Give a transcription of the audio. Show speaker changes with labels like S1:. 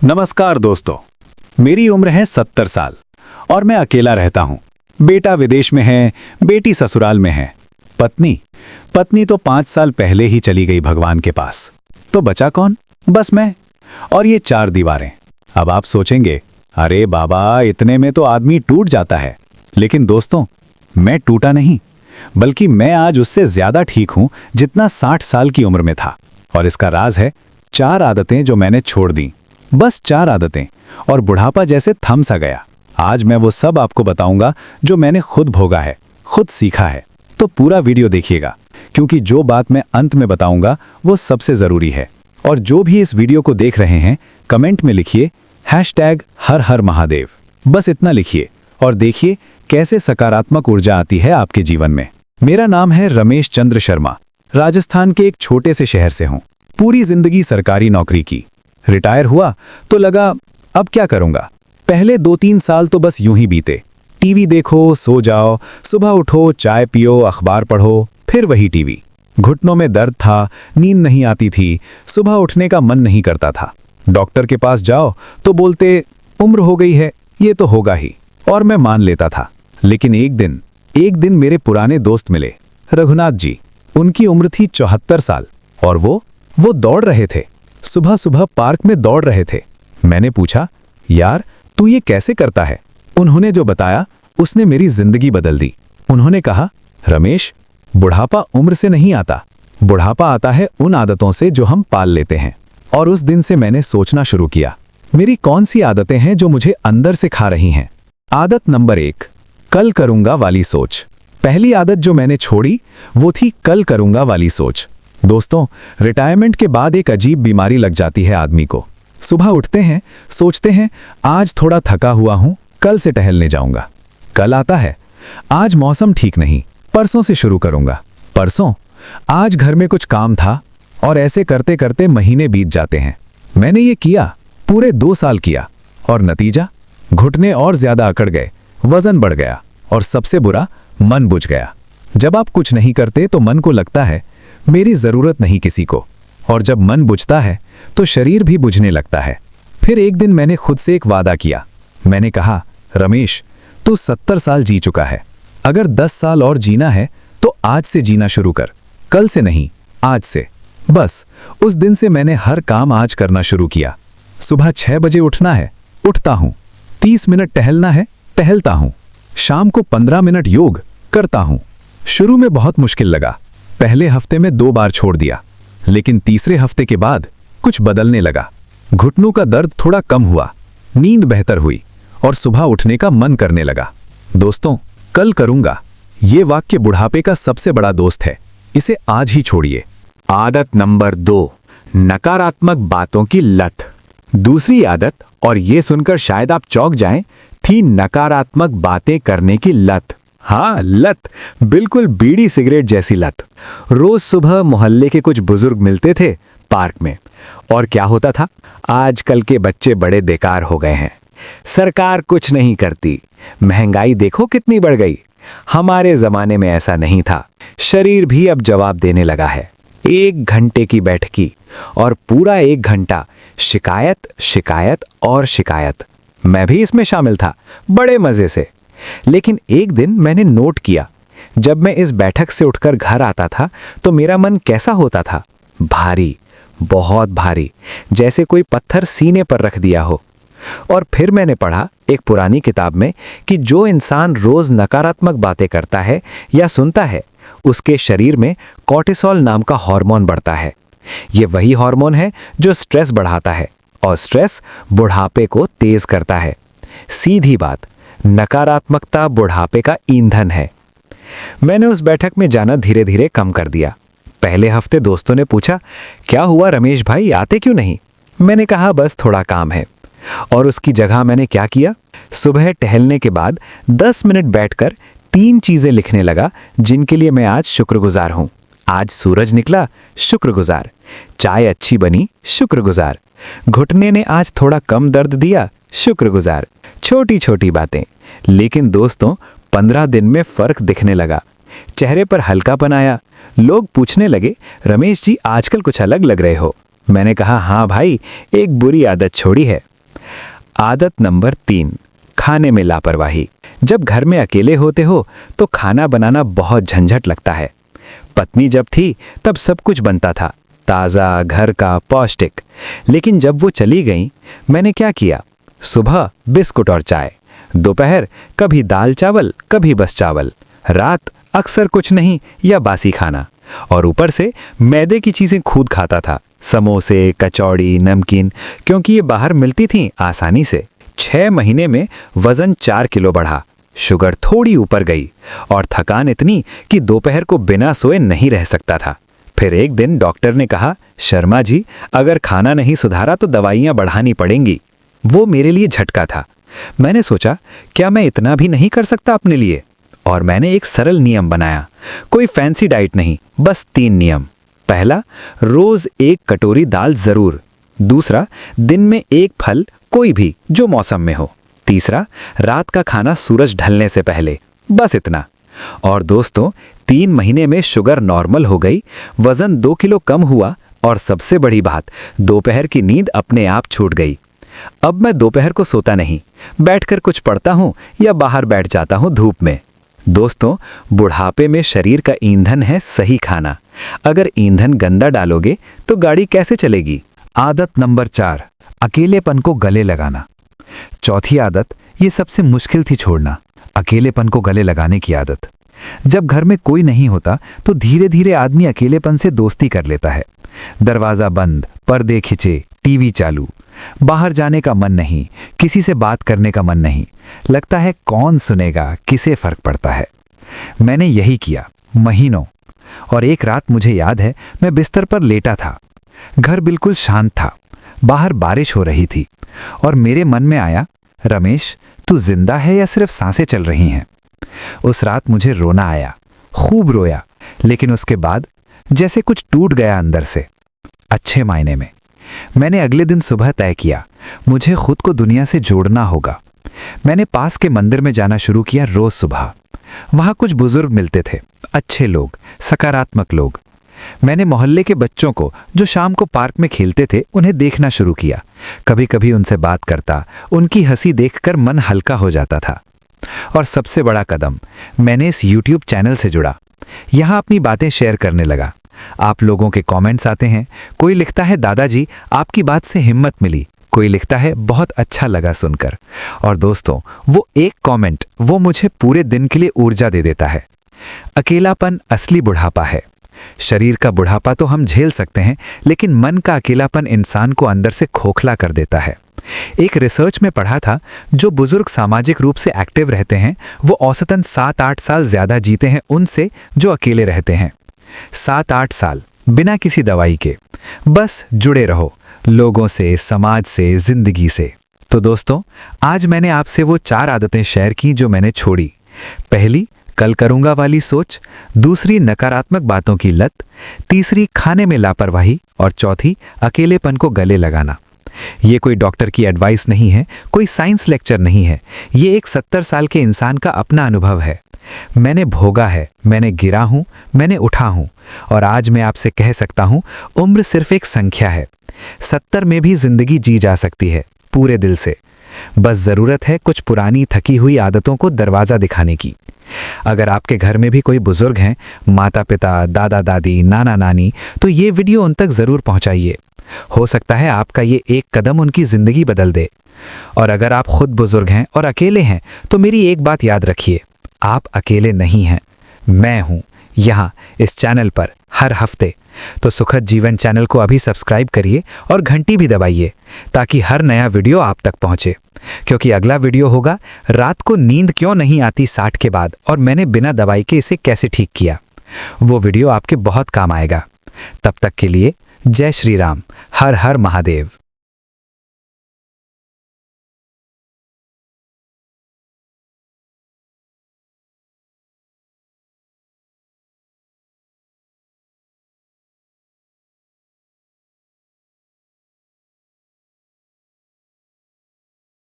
S1: नमस्कार दोस्तों, मेरी उम्र है 70 साल और मैं अकेला रहता हूँ। बेटा विदेश में है, बेटी ससुराल में है। पत्नी तो 5 साल पहले ही चली गई भगवान के पास। तो बचा कौन? बस मैं और ये 4 दीवारें। अब आप सोचेंगे, अरे बाबा, इतने में तो आदमी टूट जाता है। लेकिन दोस्तों, मैं टूटा नहीं, बल्कि मैं आज उससे ज्यादा ठीक हूं जितना 60 साल की उम्र में था। और इसका राज है 4 आदतें जो मैंने छोड़ दी। बस 4 आदतें, और बुढ़ापा जैसे थम सा गया। आज मैं वो सब आपको बताऊंगा जो मैंने खुद भोगा है, खुद सीखा है। तो पूरा वीडियो देखिएगा, क्योंकि जो बात मैं अंत में बताऊंगा वो सबसे जरूरी है। और जो भी इस वीडियो को देख रहे हैं, कमेंट में लिखिए #हर हर महादेव। बस इतना लिखिए और देखिए कैसे सकारात्मक ऊर्जा आती है आपके जीवन में। मेरा नाम है रमेश चंद्र शर्मा। राजस्थान के एक छोटे से शहर से हूं। पूरी जिंदगी सरकारी नौकरी की। रिटायर हुआ तो लगा अब क्या करूंगा। पहले 2-3 साल तो बस यूं ही बीते। टीवी देखो, सो जाओ, सुबह उठो, चाय पियो, अखबार पढ़ो, फिर वही टीवी। घुटनों में दर्द था, नींद नहीं आती थी, सुबह उठने का मन नहीं करता था। डॉक्टर के पास जाओ तो बोलते उम्र हो गई है, ये तो होगा ही। और मैं मान लेता था। लेकिन एक दिन मेरे पुराने दोस्त मिले, रघुनाथ जी। उनकी उम्र थी 74 साल और वो दौड़ रहे थे। सुबह सुबह पार्क में दौड़ रहे थे। मैंने पूछा, यार तू ये कैसे करता है? उन्होंने जो बताया उसने मेरी जिंदगी बदल दी। उन्होंने कहा, रमेश, बुढ़ापा उम्र से नहीं आता, बुढ़ापा आता है उन आदतों से जो हम पाल लेते हैं। और उस दिन से मैंने सोचना शुरू किया, मेरी कौन सी आदतें हैं जो मुझे अंदर से खा रही हैं। आदत नंबर 1, कल करूंगा वाली सोच। पहली आदत जो मैंने छोड़ी वो थी कल करूंगा वाली सोच। दोस्तों, रिटायरमेंट के बाद एक अजीब बीमारी लग जाती है आदमी को। सुबह उठते हैं, सोचते हैं आज थोड़ा थका हुआ हूं, कल से टहलने जाऊंगा। कल आता है, आज मौसम ठीक नहीं, परसों से शुरू करूंगा। परसों, आज घर में कुछ काम था। और ऐसे करते करते महीने बीत जाते हैं। मैंने ये किया, पूरे 2 साल किया। और नतीजा, घुटने और ज्यादा अकड़ गए, वजन बढ़ गया और सबसे बुरा, मन बुझ गया। जब आप कुछ नहीं करते तो मन को लगता है मेरी जरूरत नहीं किसी को। और जब मन बुझता है तो शरीर भी बुझने लगता है। फिर एक दिन मैंने खुद से एक वादा किया। मैंने कहा, रमेश, तू 70 साल जी चुका है। अगर 10 साल और जीना है तो आज से जीना शुरू कर, कल से नहीं, आज से। बस उस दिन से मैंने हर काम आज करना शुरू किया। सुबह 6 बजे उठना है, उठता हूं। 30 मिनट टहलना है, टहलता हूं। शाम को 15 मिनट योग करता हूं। शुरू में बहुत मुश्किल लगा। पहले हफ्ते में 2 बार छोड़ दिया, लेकिन तीसरे हफ्ते के बाद कुछ बदलने लगा। घुटनों का दर्द थोड़ा कम हुआ, नींद बेहतर हुई और सुबह उठने का मन करने लगा। दोस्तों, कल करूंगा, ये वाक्य बुढ़ापे का सबसे बड़ा दोस्त है। इसे आज ही छोड़िए।
S2: आदत नंबर 2, नकारात्मक बातों की लत। दूसरी आदत, और ये सुनकर शायद आप चौंक जाएं, थी नकारात्मक बातें करने की लत। हाँ, लत, बिल्कुल बीड़ी सिगरेट जैसी लत। रोज सुबह मोहल्ले के कुछ बुजुर्ग मिलते थे पार्क में। और क्या होता था, आजकल के बच्चे बड़े बेकार हो गए हैं, सरकार कुछ नहीं करती, महंगाई देखो कितनी बढ़ गई। हमारे जमाने में ऐसा नहीं था। शरीर भी अब जवाब देने लगा है। 1 घंटे की बैठकी और पूरा 1 घंटा शिकायत, शिकायत और शिकायत। मैं भी इसमें शामिल था, बड़े मजे से। लेकिन एक दिन मैंने नोट किया, जब मैं इस बैठक से उठकर घर आता था तो मेरा मन कैसा होता था? भारी, बहुत भारी, जैसे कोई पत्थर सीने पर रख दिया हो। और फिर मैंने पढ़ा एक पुरानी किताब में कि जो इंसान रोज नकारात्मक बातें करता है या सुनता है, उसके शरीर में कॉर्टिसोल नाम का हार्मोन बढ़ता है। ये वही हार्मोन है जो स्ट्रेस बढ़ाता है, और स्ट्रेस बुढ़ापे को तेज करता है। सीधी बात, नकारात्मकता बुढ़ापे का ईंधन है। मैंने उस बैठक में जाना धीरे धीरे कम कर दिया। पहले हफ्ते दोस्तों ने पूछा, क्या हुआ रमेश भाई, आते क्यों नहीं? मैंने कहा, बस थोड़ा काम है। और उसकी जगह मैंने क्या किया, सुबह टहलने के बाद 10 मिनट बैठकर 3 चीजें लिखने लगा जिनके लिए मैं आज शुक्रगुजार हूं। आज सूरज निकला, शुक्रगुजार। चाय अच्छी बनी, शुक्रगुजार। घुटने ने आज थोड़ा कम दर्द दिया, शुक्रगुजार। छोटी छोटी बातें, लेकिन दोस्तों 15 दिन में फर्क दिखने लगा। चेहरे पर हल्कापन आया। लोग पूछने लगे, रमेश जी आजकल कुछ अलग लग रहे हो। मैंने कहा, हाँ भाई, एक बुरी आदत छोड़ी है। आदत नंबर 3, खाने में लापरवाही। जब घर में अकेले होते हो तो खाना बनाना बहुत झंझट लगता है। पत्नी जब थी तब सब कुछ बनता था, ताज़ा, घर का, पौष्टिक। लेकिन जब वो चली गई, मैंने क्या किया? सुबह बिस्कुट और चाय, दोपहर कभी दाल चावल, कभी बस चावल, रात अक्सर कुछ नहीं या बासी खाना, और ऊपर से मैदे की चीज़ें खुद खाता था, समोसे, कचौड़ी, नमकीन, क्योंकि ये बाहर मिलती थीं आसानी से। 6 महीने में वज़न 4 किलो बढ़ा, शुगर थोड़ी ऊपर गई और थकान इतनी कि दोपहर को बिना सोए नहीं रह सकता था। फिर एक दिन डॉक्टर ने कहा, शर्मा जी, अगर खाना नहीं सुधारा तो दवाइयाँ बढ़ानी पड़ेंगी। वो मेरे लिए झटका था। मैंने सोचा, क्या मैं इतना भी नहीं कर सकता अपने लिए? और मैंने एक सरल नियम बनाया। कोई फैंसी डाइट नहीं, बस 3 नियम। पहला, रोज 1 कटोरी दाल जरूर। दूसरा, दिन में 1 फल, कोई भी जो मौसम में हो। तीसरा, रात का खाना सूरज ढलने से पहले। बस इतना। और दोस्तों, 3 महीने में शुगर नॉर्मल हो गई, वजन 2 किलो कम हुआ, और सबसे बड़ी बात, दोपहर की नींद अपने आप छूट गई। अब मैं दोपहर को सोता नहीं, बैठकर कुछ पढ़ता हूँ या बाहर बैठ जाता हूँ धूप में। दोस्तों, बुढ़ापे में शरीर का ईंधन है सही खाना। अगर ईंधन गंदा डालोगे तो गाड़ी कैसे चलेगी?
S1: आदत नंबर 4, अकेलेपन को गले लगाना। चौथी आदत, ये सबसे मुश्किल थी छोड़ना, अकेलेपन को गले लगाने की आदत। जब घर में कोई नहीं होता तो धीरे धीरे आदमी अकेलेपन से दोस्ती कर लेता है। दरवाजा बंद, पर्दे खिंचे, टीवी चालू, बाहर जाने का मन नहीं, किसी से बात करने का मन नहीं। लगता है कौन सुनेगा, किसे फर्क पड़ता है। मैंने यही किया महीनों। और एक रात मुझे याद है, मैं बिस्तर पर लेटा था, घर बिल्कुल शांत था, बाहर बारिश हो रही थी, और मेरे मन में आया, रमेश, तू जिंदा है या सिर्फ सांसें चल रही हैं? उस रात मुझे रोना आया, खूब रोया, लेकिन उसके बाद जैसे कुछ टूट गया अंदर से, अच्छे मायने में। मैंने अगले दिन सुबह तय किया, मुझे खुद को दुनिया से जोड़ना होगा। मैंने पास के मंदिर में जाना शुरू किया रोज सुबह। वहां कुछ बुजुर्ग मिलते थे, अच्छे लोग, सकारात्मक लोग। मैंने मोहल्ले के बच्चों को जो शाम को पार्क में खेलते थे, उन्हें देखना शुरू किया। कभी कभी उनसे बात करता, उनकी हंसी देखकर मन हल्का हो जाता था। और सबसे बड़ा कदम, मैंने इस YouTube चैनल से जुड़ा। यहाँ अपनी बातें शेयर करने लगा। आप लोगों के कमेंट्स आते हैं, कोई लिखता है, दादाजी आपकी बात से हिम्मत मिली, कोई लिखता है, बहुत अच्छा लगा सुनकर। और दोस्तों, वो एक कमेंट, वो मुझे पूरे दिन के लिए ऊर्जा दे देता है। अकेलापन असली बुढ़ापा है। शरीर का बुढ़ापा तो हम झेल सकते हैं, लेकिन मन का अकेलापन इंसान को अंदर से खोखला कर देता है। एक रिसर्च में पढ़ा था, जो बुजुर्ग सामाजिक रूप से एक्टिव रहते हैं वो औसतन 7-8 साल ज्यादा जीते हैं उनसे जो अकेले रहते हैं। 7-8 साल बिना किसी दवाई के। बस जुड़े रहो लोगों से, समाज से, जिंदगी से। तो दोस्तों, आज मैंने आपसे वो 4 आदतें शेयर की जो मैंने छोड़ी। पहली, कल करूंगा वाली सोच। दूसरी, नकारात्मक बातों की लत। तीसरी, खाने में लापरवाही। और चौथी, अकेलेपन को गले लगाना। ये कोई डॉक्टर की एडवाइस नहीं है, कोई साइंस लेक्चर नहीं है। ये एक 70 साल के इंसान का अपना अनुभव है। मैंने भोगा है, मैंने गिरा हूं, मैंने उठा हूं, और आज मैं आपसे कह सकता हूं, उम्र सिर्फ एक संख्या है। 70 में भी जिंदगी जी जा सकती है पूरे दिल से। बस जरूरत है कुछ पुरानी थकी हुई आदतों को दरवाजा दिखाने की। अगर आपके घर में भी कोई बुजुर्ग हैं, माता पिता, दादा दादी, नाना नानी, तो ये वीडियो उन तक जरूर पहुंचाइए। हो सकता है आपका ये एक कदम उनकी जिंदगी बदल दे। और अगर आप खुद बुजुर्ग हैं और अकेले हैं, तो मेरी एक बात याद रखिए, आप अकेले नहीं हैं। मैं हूं यहाँ इस चैनल पर हर हफ्ते। तो सुखद जीवन चैनल को अभी सब्सक्राइब करिए और घंटी भी दबाइए, ताकि हर नया वीडियो आप तक पहुंचे। क्योंकि अगला वीडियो होगा, रात को नींद क्यों नहीं आती 60 के बाद, और मैंने बिना दवाई के इसे कैसे ठीक किया। वो वीडियो आपके बहुत काम आएगा। तब तक के लिए जय श्री राम, हर हर महादेव।